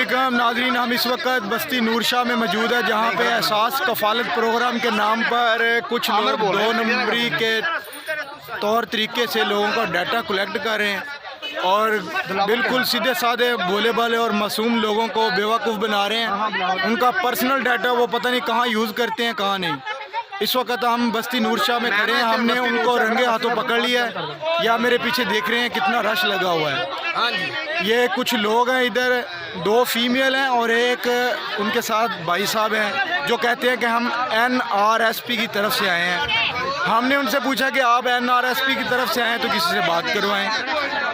अस्सलामुअलैकुम नाज़रीन, हम इस वक्त बस्ती नूर शाह में मौजूद है, जहाँ पे एहसास कफ़ालत प्रोग्राम के नाम पर कुछ लोग 2 नंबरी के तौर तरीके से लोगों का डाटा कलेक्ट कर रहे हैं और बिल्कुल सीधे साधे भोले भाले और मासूम लोगों को बेवकूफ़ बना रहे हैं। उनका पर्सनल डाटा वो पता नहीं कहाँ यूज़ करते हैं कहाँ नहीं। इस वक्त हम बस्ती नूर शाह में खड़े हैं, हमने उनको रंगे हाथों पकड़ लिया है। या मेरे पीछे देख रहे हैं कितना रश लगा हुआ है। ये कुछ लोग हैं, इधर 2 फीमेल हैं और एक उनके साथ भाई साहब हैं जो कहते हैं कि हम NRSP की तरफ से आए हैं। हमने उनसे पूछा कि आप NRSP की तरफ से आए हैं तो किसी से बात करवाएं।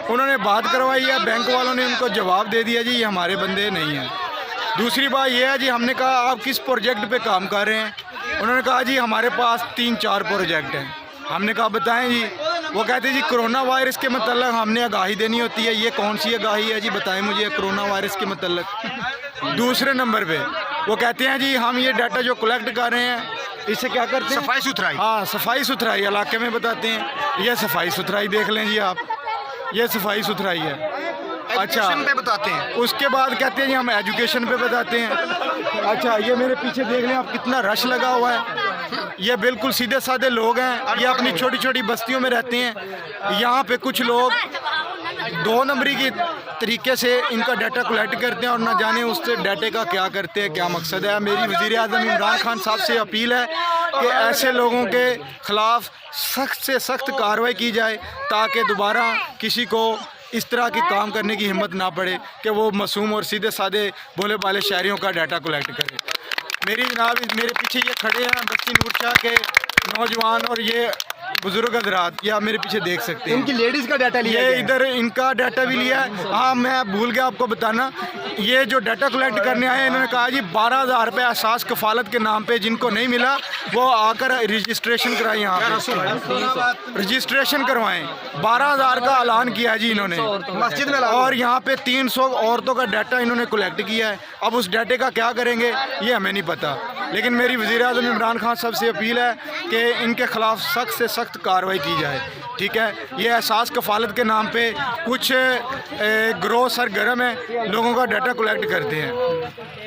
उन्होंने बात करवाई है, बैंक वालों ने उनको जवाब दे दिया जी ये हमारे बंदे नहीं हैं। दूसरी बात यह है जी, हमने कहा आप किस प्रोजेक्ट पे काम कर रहे हैं? उन्होंने कहा जी हमारे पास 3-4 प्रोजेक्ट हैं। हमने कहा बताएं जी। वो कहते हैं जी कोरोना वायरस के मतलब हमने आगाही देनी होती है। ये कौन सी आगाही है जी, बताएं मुझे कोरोना वायरस के मतलब। दूसरे नंबर पे वो कहते हैं जी हम ये डाटा जो कलेक्ट कर रहे हैं इससे क्या करते हैं? सफाई सुथराई। हाँ, सफाई सुथराई इलाके में बताते हैं। ये सफाई सुथराई देख लें जी आप, ये सफाई सुथराई है। अच्छा पे बताते हैं। उसके बाद कहते हैं जी हम एजुकेशन पे बताते हैं। अच्छा ये मेरे पीछे देख लें आप कितना रश लगा हुआ है। ये बिल्कुल सीधे साधे लोग हैं, ये अपनी छोटी छोटी बस्तियों में रहते हैं। यहाँ पे कुछ लोग 2 नंबरी की तरीके से इनका डाटा कलेक्ट करते हैं और ना जाने उससे डाटे का क्या करते हैं, क्या मकसद है। मेरी वज़ीर आज़म इमरान खान साहब से अपील है कि ऐसे लोगों के ख़िलाफ़ सख्त से सख्त कार्रवाई की जाए ताकि दोबारा किसी को इस तरह की काम करने की हिम्मत ना पड़े कि वो मासूम और सीधे साधे भोले भाले शहरियों का डाटा कलेक्ट करे। मेरी जनाब मेरे पीछे ये खड़े हैं बस्ती नूर शाह के नौजवान और ये बुजुर्ग हजरात, या मेरे पीछे देख सकते हैं इनकी लेडीज़ का डाटा लिया ये गया है। इधर इनका डाटा भी लिया है। हाँ मैं भूल गया आपको बताना, ये जो डाटा कलेक्ट करने आए हैं इन्होंने कहा जी 12,000 रुपये एहसास कफ़ालत के नाम पे जिनको नहीं मिला वो आकर रजिस्ट्रेशन कराएं, यहाँ पे रजिस्ट्रेशन करवाएं। 12,000 का ऐलान किया है जी इन्होंने मस्जिद में और यहाँ पे 300 औरतों का डाटा इन्होंने कलेक्ट किया है। अब उस डाटे का क्या करेंगे ये हमें नहीं पता, लेकिन मेरी वज़ीर आज़म इमरान खान साहब से अपील है कि इनके ख़िलाफ़ सख्त से सख्त कार्रवाई की जाए। ठीक है, ये एहसास कफ़ालत के नाम पे कुछ गिरोह सरगर्म है, लोगों का डाटा कलेक्ट करते हैं।